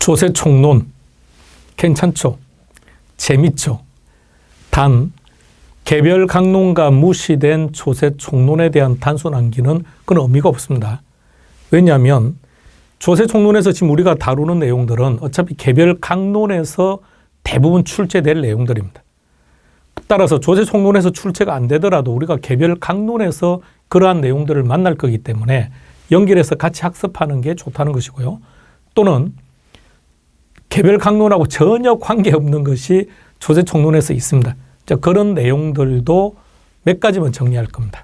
조세 총론 괜찮죠? 재밌죠? 단 개별 강론과 무시된 조세 총론에 대한 단순 암기는 그건 의미가 없습니다. 왜냐하면 조세 총론에서 지금 우리가 다루는 내용들은 어차피 개별 강론에서 대부분 출제될 내용들입니다. 따라서 조세 총론에서 출제가 안 되더라도 우리가 개별 강론에서 그러한 내용들을 만날 거기 때문에 연결해서 같이 학습하는 게 좋다는 것이고요. 또는 개별 강론하고 전혀 관계없는 것이 조세 총론에서 있습니다. 자, 그런 내용들도 몇 가지만 정리할 겁니다.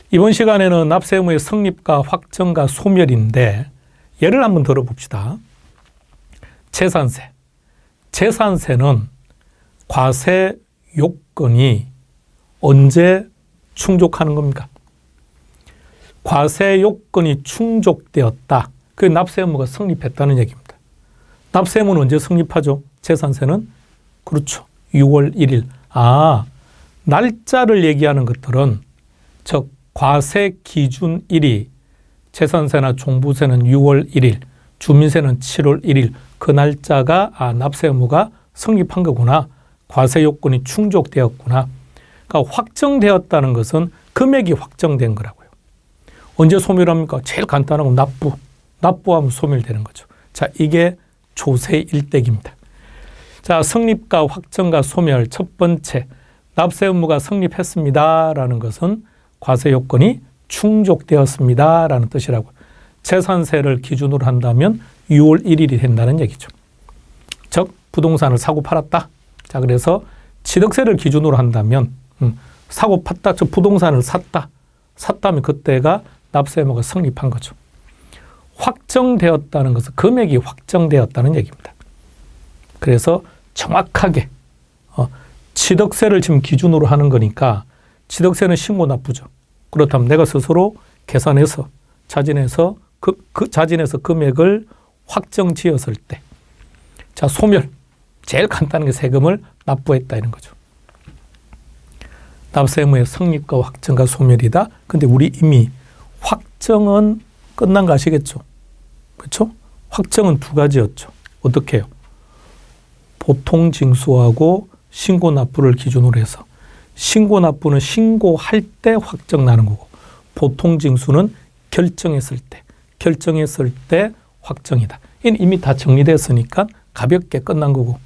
이번 시간에는 납세 의무의 성립과 확정과 소멸인데 예를 한번 들어봅시다. 재산세. 재산세는 과세 요건이 언제 충족하는 겁니까? 과세 요건이 충족되었다. 그 납세 의무가 성립했다는 얘기입니다. 납세 의무는 언제 성립하죠? 재산세는? 그렇죠. 6월 1일. 날짜를 얘기하는 것들은 즉 과세 기준일이 재산세나 종부세는 6월 1일, 주민세는 7월 1일 그 날짜가 납세 의무가 성립한 거구나. 과세 요건이 충족되었구나. 그러니까 확정되었다는 것은 금액이 확정된 거라고요. 언제 소멸합니까? 제일 간단한 건 납부. 납부하면 소멸되는 거죠. 자, 이게 조세 일대기입니다. 자, 성립과 확정과 소멸 첫 번째 납세 의무가 성립했습니다라는 것은 과세 요건이 충족되었습니다라는 뜻이라고. 재산세를 기준으로 한다면 6월 1일이 된다는 얘기죠. 즉 부동산을 사고 팔았다. 자, 그래서 취득세를 기준으로 한다면 사고 팠다. 즉 부동산을 샀다면 그때가 납세 의무가 성립한 거죠. 확정되었다는 것은 금액이 확정되었다는 얘기입니다. 그래서 정확하게 취득세를 지금 기준으로 하는 거니까 취득세는 신고 납부죠. 그렇다면 내가 스스로 계산해서 자진해서 자진해서 금액을 확정 지었을 때, 자, 소멸. 제일 간단한 게 세금을 납부했다 이런 거죠. 납세 의무의 성립과 확정과 소멸이다. 근데 우리 이미 확정은 끝난 거 아시겠죠? 그렇죠? 확정은 두 가지였죠. 어떻게 해요? 보통 징수하고 신고 납부를 기준으로 해서 신고 납부는 신고할 때 확정 나는 거고 보통 징수는 결정했을 때 확정이다. 이미 다 정리됐으니까 가볍게 끝난 거고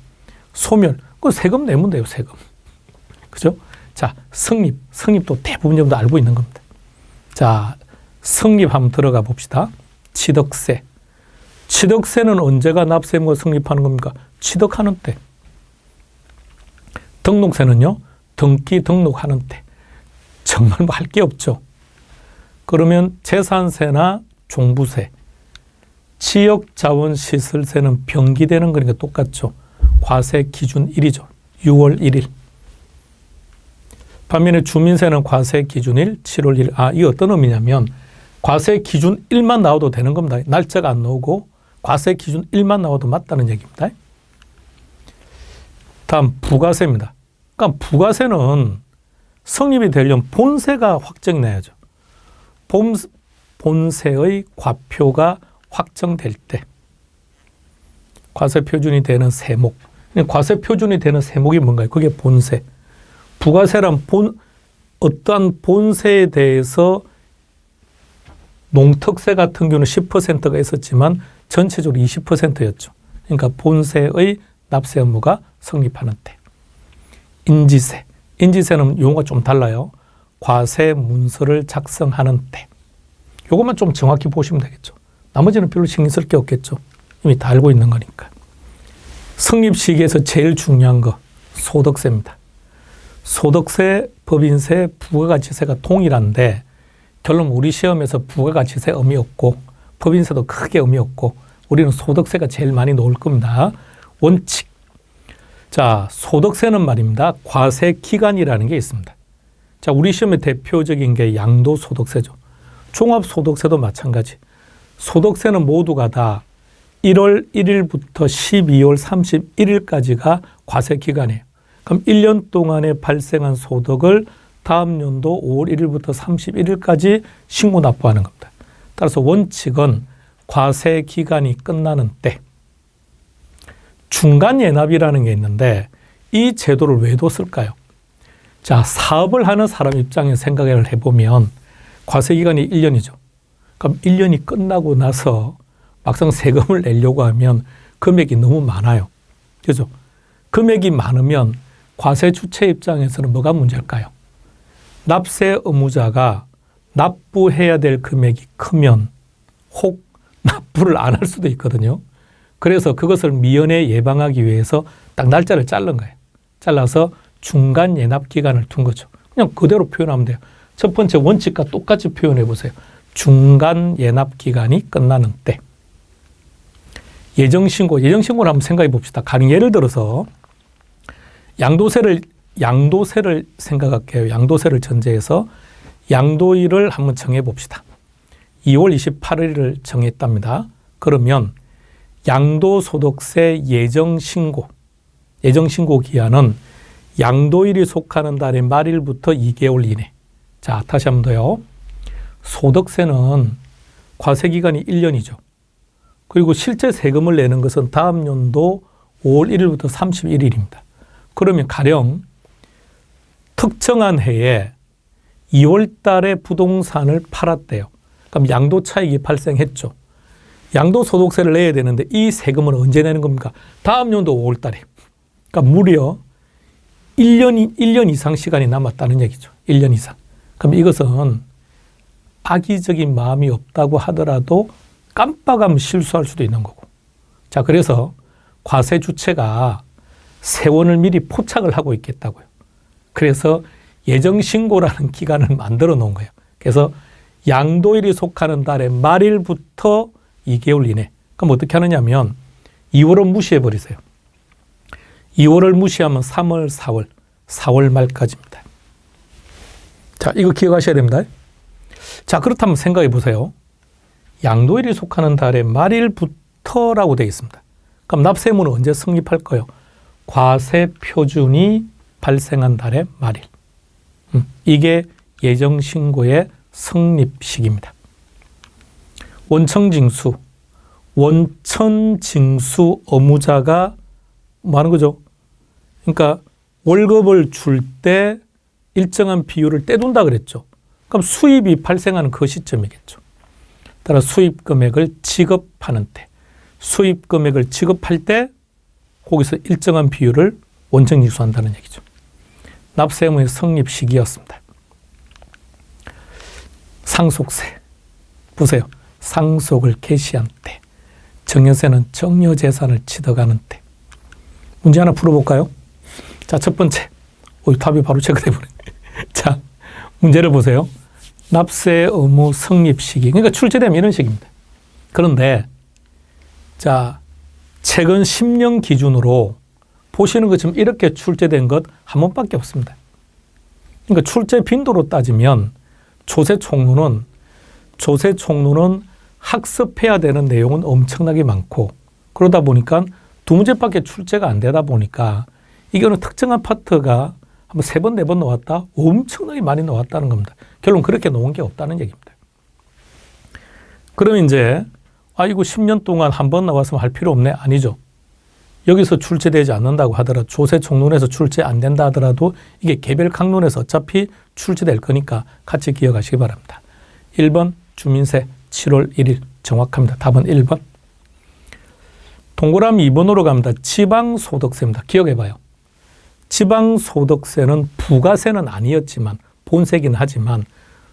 소멸, 그 세금 내면 돼요, 세금. 그죠? 자, 성립도 대부분 정도 알고 있는 겁니다. 자, 성립 한번 들어가 봅시다. 취득세. 취득세는 언제가 납세 의무가 성립하는 겁니까? 취득하는 때. 등록세는요, 등록하는 때. 정말 뭐 할 게 없죠. 그러면 재산세나 종부세, 지역자원시설세는 병기되는 거니까 똑같죠. 과세 기준일이죠. 6월 1일. 반면에 주민세는 과세 기준일 7월 1일. 이게 어떤 의미냐면 과세 기준일만 나와도 되는 겁니다. 날짜가 안 나오고 과세 기준일만 나와도 맞다는 얘기입니다. 다음 부가세입니다. 그러니까 부가세는 성립이 되려면 본세가 확정이 나야죠. 본세의 과표가 확정될 때 과세 표준이 되는 세목. 과세 표준이 되는 세목이 뭔가요? 그게 본세. 부가세란 어떠한 본세에 대해서 농특세 같은 경우는 10%가 있었지만 전체적으로 20%였죠. 그러니까 본세의 납세 의무가 성립하는 때. 인지세. 인지세는 용어가 좀 달라요. 과세 문서를 작성하는 때. 이것만 좀 정확히 보시면 되겠죠. 나머지는 별로 신경 쓸 게 없겠죠. 이미 다 알고 있는 거니까. 성립 시기에서 제일 중요한 거 소득세입니다. 소득세, 법인세, 부가가치세가 동일한데 결론 우리 시험에서 부가가치세 의미 없고 법인세도 크게 의미 없고 우리는 소득세가 제일 많이 나올 겁니다. 원칙. 자, 소득세는 말입니다. 과세 기간이라는 게 있습니다. 자, 우리 시험의 대표적인 게 양도소득세죠. 종합소득세도 마찬가지. 소득세는 모두가 다 1월 1일부터 12월 31일까지가 과세 기간이에요. 그럼 1년 동안에 발생한 소득을 다음 연도 5월 1일부터 31일까지 신고 납부하는 겁니다. 따라서 원칙은 과세 기간이 끝나는 때, 중간 예납이라는 게 있는데 이 제도를 왜 뒀을까요? 자, 사업을 하는 사람 입장에서 생각을 해보면 과세기간이 1년이죠. 그럼 1년이 끝나고 나서 막상 세금을 내려고 하면 금액이 너무 많아요. 그죠? 금액이 많으면 과세 주체 입장에서는 뭐가 문제일까요? 납세 의무자가 납부해야 될 금액이 크면 혹 납부를 안 할 수도 있거든요. 그래서 그것을 미연에 예방하기 위해서 딱 날짜를 자른 거예요. 잘라서 중간 예납 기간을 둔 거죠. 그냥 그대로 표현하면 돼요. 첫 번째 원칙과 똑같이 표현해 보세요. 중간 예납 기간이 끝나는 때. 예정신고를 한번 생각해 봅시다. 가령 예를 들어서 양도세를 생각할게요. 양도세를 전제해서 양도일을 한번 정해 봅시다. 2월 28일을 정했답니다. 그러면 양도소득세 예정신고 기한은 양도일이 속하는 달의 말일부터 2개월 이내. 자, 다시 한번 더요. 소득세는 과세기간이 1년이죠. 그리고 실제 세금을 내는 것은 다음 연도 5월 1일부터 31일입니다. 그러면 가령 특정한 해에 2월 달에 부동산을 팔았대요. 그럼 양도 차익이 발생했죠. 양도소득세를 내야 되는데 이 세금은 언제 내는 겁니까? 다음 연도 5월 달에. 그러니까 무려 1년 이상 시간이 남았다는 얘기죠. 1년 이상. 그럼 이것은 악의적인 마음이 없다고 하더라도 깜빡하면 실수할 수도 있는 거고. 자, 그래서 과세 주체가 세원을 미리 포착을 하고 있겠다고요. 그래서 예정신고라는 기간을 만들어 놓은 거예요. 그래서 양도일이 속하는 달의 말일부터 2개월 이내. 그럼 어떻게 하느냐면 2월은 무시해 버리세요. 2월을 무시하면 3월, 4월 말까지입니다. 자, 이거 기억하셔야 됩니다. 자, 그렇다면 생각해 보세요. 양도일이 속하는 달의 말일부터라고 되어 있습니다. 그럼 납세 의무는 언제 성립할까요? 과세 표준이 발생한 달의 말일. 이게 예정신고의 성립식입니다. 원천징수 의무자가 뭐 하는 거죠? 그러니까 월급을 줄 때 일정한 비율을 떼둔다 그랬죠. 그럼 수입이 발생하는 그 시점이겠죠. 따라 수입 금액을 지급하는 때, 수입 금액을 지급할 때 거기서 일정한 비율을 원천징수한다는 얘기죠. 납세 의무의 성립 시기였습니다. 상속세 보세요. 상속을 개시한 때, 증여세는 증여재산을 취득하는 때. 문제 하나 풀어볼까요? 자, 첫 번째. 답이 바로 체크돼버리네. 자, 문제를 보세요. 납세 의무 성립 시기. 그러니까 출제되면 이런 식입니다. 그런데 자, 최근 10년 기준으로 보시는 것처럼 이렇게 출제된 것 한 번밖에 없습니다. 그러니까 출제 빈도로 따지면 조세 총론은 학습해야 되는 내용은 엄청나게 많고, 그러다 보니까 두 문제밖에 출제가 안 되다 보니까 이거는 특정한 파트가 한번 3번, 4번 나왔다? 엄청나게 많이 나왔다는 겁니다. 결론 그렇게 나온 게 없다는 얘기입니다. 그럼 이제 이거 10년 동안 한 번 나왔으면 할 필요 없네? 아니죠. 여기서 출제되지 않는다고 하더라도, 조세 총론에서 출제 안 된다 하더라도 이게 개별 강론에서 어차피 출제될 거니까 같이 기억하시기 바랍니다. 1번 주민세 7월 1일 정확합니다. 답은 1번. 동그라미 2번으로 갑니다. 지방소득세입니다. 기억해봐요. 지방소득세는 부가세는 아니었지만 본세긴 하지만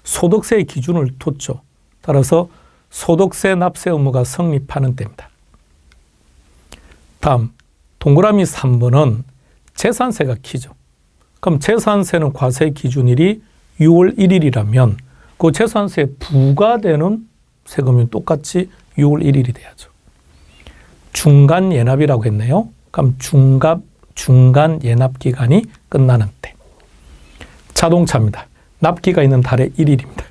소득세의 기준을 뒀죠. 따라서 소득세 납세 의무가 성립하는 때입니다. 다음 동그라미 3번은 재산세가 키죠. 그럼 재산세는 과세 기준일이 6월 1일이라면 그 재산세에 부과되는 세금이 똑같이 6월 1일이 돼야죠. 중간 예납이라고 했네요. 그럼 중간 예납 기간이 끝나는 때. 자동차입니다. 납기가 있는 달의 1일입니다.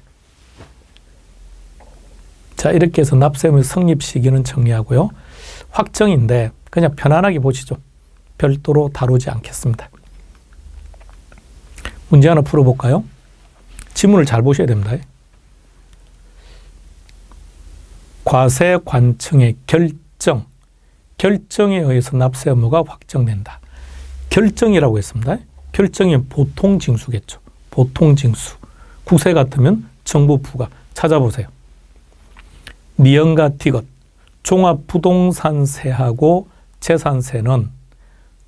자, 이렇게 해서 납세 의무 성립 시기는 정리하고요. 확정인데 그냥 편안하게 보시죠. 별도로 다루지 않겠습니다. 문제 하나 풀어볼까요? 지문을 잘 보셔야 됩니다. 과세 관청의 결정에 의해서 납세 의무가 확정된다. 결정이라고 했습니다. 결정이 보통 징수겠죠. 보통 징수. 국세 같으면 정부 부과. 찾아보세요. 니은과 디귿. 종합부동산세하고 재산세는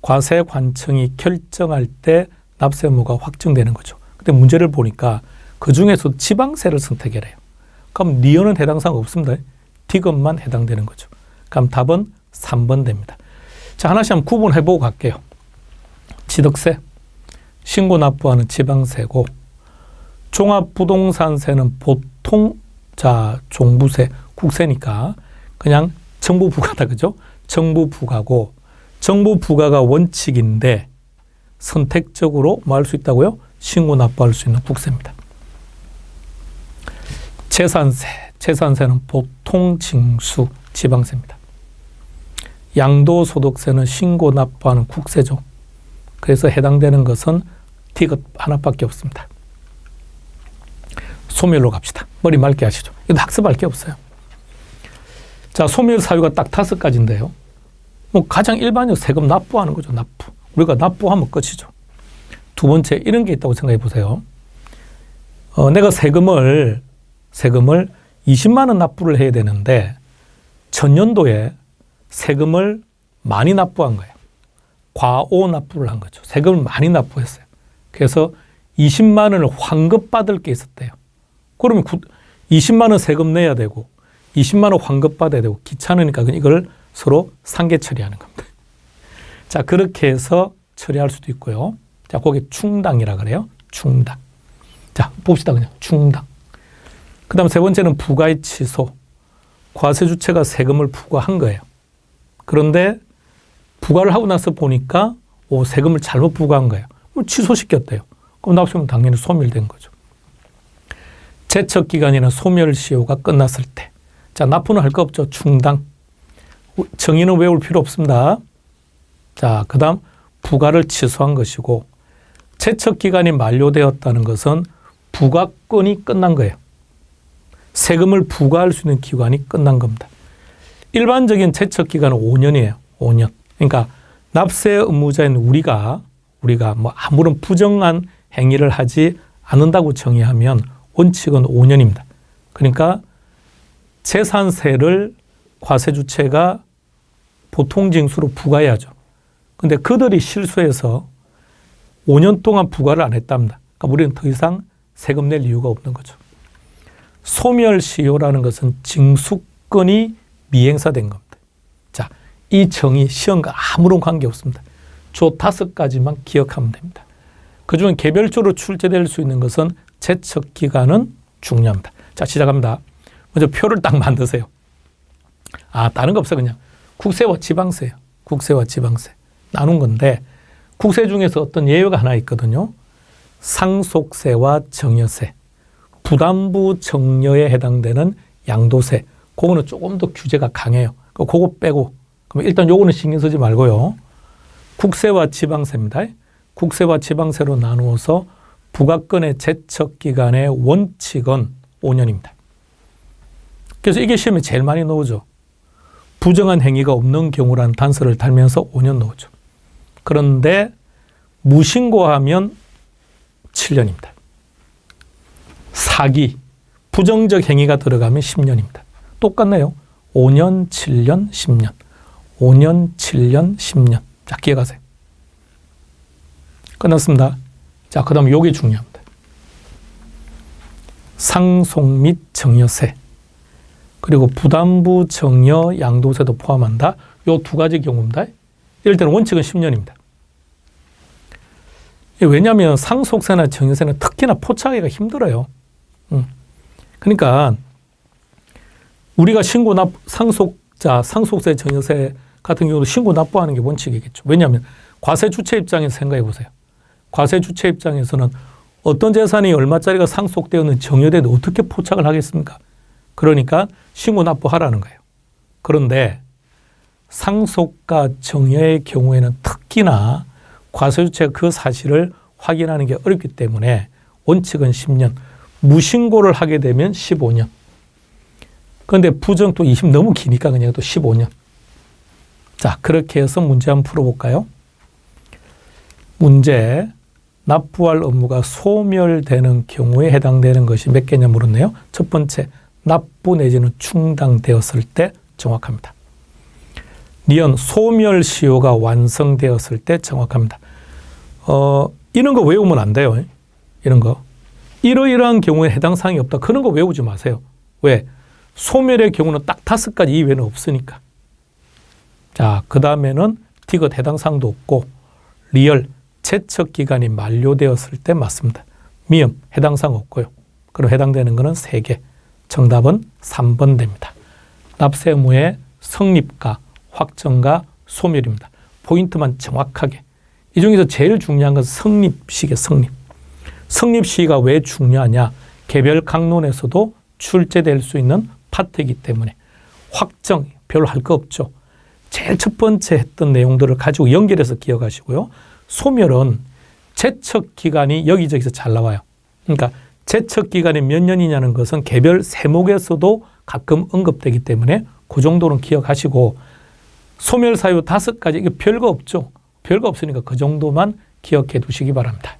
과세관청이 결정할 때 납세 의무가 확정되는 거죠. 근데 문제를 보니까 그중에서 지방세를 선택해야 해요. 그럼 니은은 해당 사항 없습니다. 디귿만 해당되는 거죠. 그럼 답은 3번 됩니다. 자, 하나씩 한번 구분해보고 갈게요. 취득세, 신고 납부하는 지방세고, 종합부동산세는 보통 종부세, 국세니까 그냥 정부 부과다, 그죠? 정부 부과고, 정부 부과가 원칙인데 선택적으로 뭐 할 수 있다고요? 신고 납부할 수 있는 국세입니다. 재산세, 재산세는 보통 징수 지방세입니다. 양도소득세는 신고 납부하는 국세죠. 그래서 해당되는 것은 디귿 하나밖에 없습니다. 소멸로 갑시다. 머리 맑게 하시죠. 이거 학습할 게 없어요. 자, 소멸 사유가 딱 5가지인데요. 뭐 가장 일반적 세금 납부하는 거죠. 납부. 우리가 납부하면 끝이죠. 두 번째, 이런 게 있다고 생각해 보세요. 내가 세금을 20만 원 납부를 해야 되는데 전년도에 세금을 많이 납부한 거예요. 과오 납부를 한 거죠. 세금을 많이 납부했어요. 그래서 20만 원을 환급받을 게 있었대요. 그러면 20만 원 세금 내야 되고 20만 원 환급받아야 되고 귀찮으니까 이걸 서로 상계 처리하는 겁니다. 자, 그렇게 해서 처리할 수도 있고요. 자, 거기 충당이라 그래요. 충당. 자, 봅시다. 그냥 충당. 그 다음 세 번째는 부과의 취소. 과세 주체가 세금을 부과한 거예요. 그런데 부과를 하고 나서 보니까 세금을 잘못 부과한 거예요. 취소시켰대요. 그럼 납세금은 당연히 소멸된 거죠. 제척기간이나 소멸시효가 끝났을 때. 자, 납부는 할 거 없죠. 충당. 정의는 외울 필요 없습니다. 자, 그 다음 부과를 취소한 것이고, 제척기간이 만료되었다는 것은 부과권이 끝난 거예요. 세금을 부과할 수 있는 기간이 끝난 겁니다. 일반적인 제척기간은 5년이에요. 5년. 그러니까 납세 의무자인 우리가 뭐 아무런 부정한 행위를 하지 않는다고 정의하면 원칙은 5년입니다. 그러니까 재산세를 과세 주체가 보통 징수로 부과해야죠. 근데 그들이 실수해서 5년 동안 부과를 안 했답니다. 그러니까 우리는 더 이상 세금 낼 이유가 없는 거죠. 소멸시효라는 것은 징수권이 미행사된 겁니다. 자, 이 정의 시험과 아무런 관계 없습니다. 저 5가지만 기억하면 됩니다. 그중에 개별적으로 출제될 수 있는 것은 제척기간은 중요합니다. 자, 시작합니다. 먼저 표를 딱 만드세요. 다른 거 없어요. 그냥 국세와 지방세요. 국세와 지방세 나눈 건데, 국세 중에서 어떤 예외가 하나 있거든요. 상속세와 정여세, 부담부 정여에 해당되는 양도세, 그거는 조금 더 규제가 강해요. 그거 빼고, 그럼 일단 요거는 신경 쓰지 말고요. 국세와 지방세입니다. 국세와 지방세로 나누어서 부과권의 제척기간의 원칙은 5년입니다. 그래서 이게 시험에 제일 많이 나오죠. 부정한 행위가 없는 경우라는 단서를 달면서 5년 나오죠. 그런데 무신고하면 7년입니다. 사기, 부정적 행위가 들어가면 10년입니다. 똑같네요. 5년, 7년, 10년. 5년, 7년, 10년. 자, 기억하세요. 끝났습니다. 자, 그 다음 요게 중요합니다. 상속 및 정여세, 그리고 부담부 정여 양도세도 포함한다. 요 2가지 경우입니다. 이럴 때는 원칙은 10년입니다. 왜냐하면 상속세나 정여세는 특히나 포착하기가 힘들어요. 그러니까 우리가 상속세, 정여세 같은 경우도 신고 납부하는 게 원칙이겠죠. 왜냐하면 과세 주체 입장에서 생각해 보세요. 과세 주체 입장에서는 어떤 재산이 얼마짜리가 상속되었는지 정여되는데 어떻게 포착을 하겠습니까? 그러니까 신고 납부하라는 거예요. 그런데 상속과 정여의 경우에는 특히나 과세 주체가 그 사실을 확인하는 게 어렵기 때문에 원칙은 10년, 무신고를 하게 되면 15년. 그런데 부정 또 20 너무 기니까 그냥 또 15년. 자, 그렇게 해서 문제 한번 풀어볼까요? 문제, 납부할 업무가 소멸되는 경우에 해당되는 것이 몇 개냐 물었네요. 첫 번째, 납부 내지는 충당되었을 때 정확합니다. 니은, 소멸시효가 완성되었을 때 정확합니다. 이런 거 외우면 안 돼요. 이런 거. 이러이러한 경우에 해당 사항이 없다. 그런 거 외우지 마세요. 왜? 소멸의 경우는 딱 5가지 이외에는 없으니까. 자, 그 다음에는 디귿 해당 사항도 없고, 리얼, 채척 기간이 만료되었을 때 맞습니다. 미음, 해당 사항 없고요. 그럼 해당되는 거는 3개. 정답은 3번 됩니다. 납세 의무의 성립과 확정과 소멸입니다. 포인트만 정확하게. 이 중에서 제일 중요한 것은 성립 시기에 성립. 성립 시기가 왜 중요하냐? 개별 강론에서도 출제될 수 있는 파트이기 때문에. 확정, 별로 할 거 없죠. 제일 첫 번째 했던 내용들을 가지고 연결해서 기억하시고요. 소멸은 제척 기간이 여기저기서 잘 나와요. 그러니까 제척 기간이 몇 년이냐는 것은 개별 세목에서도 가끔 언급되기 때문에 그 정도는 기억하시고, 소멸 사유 5가지, 이게 별거 없죠. 별거 없으니까 그 정도만 기억해 두시기 바랍니다.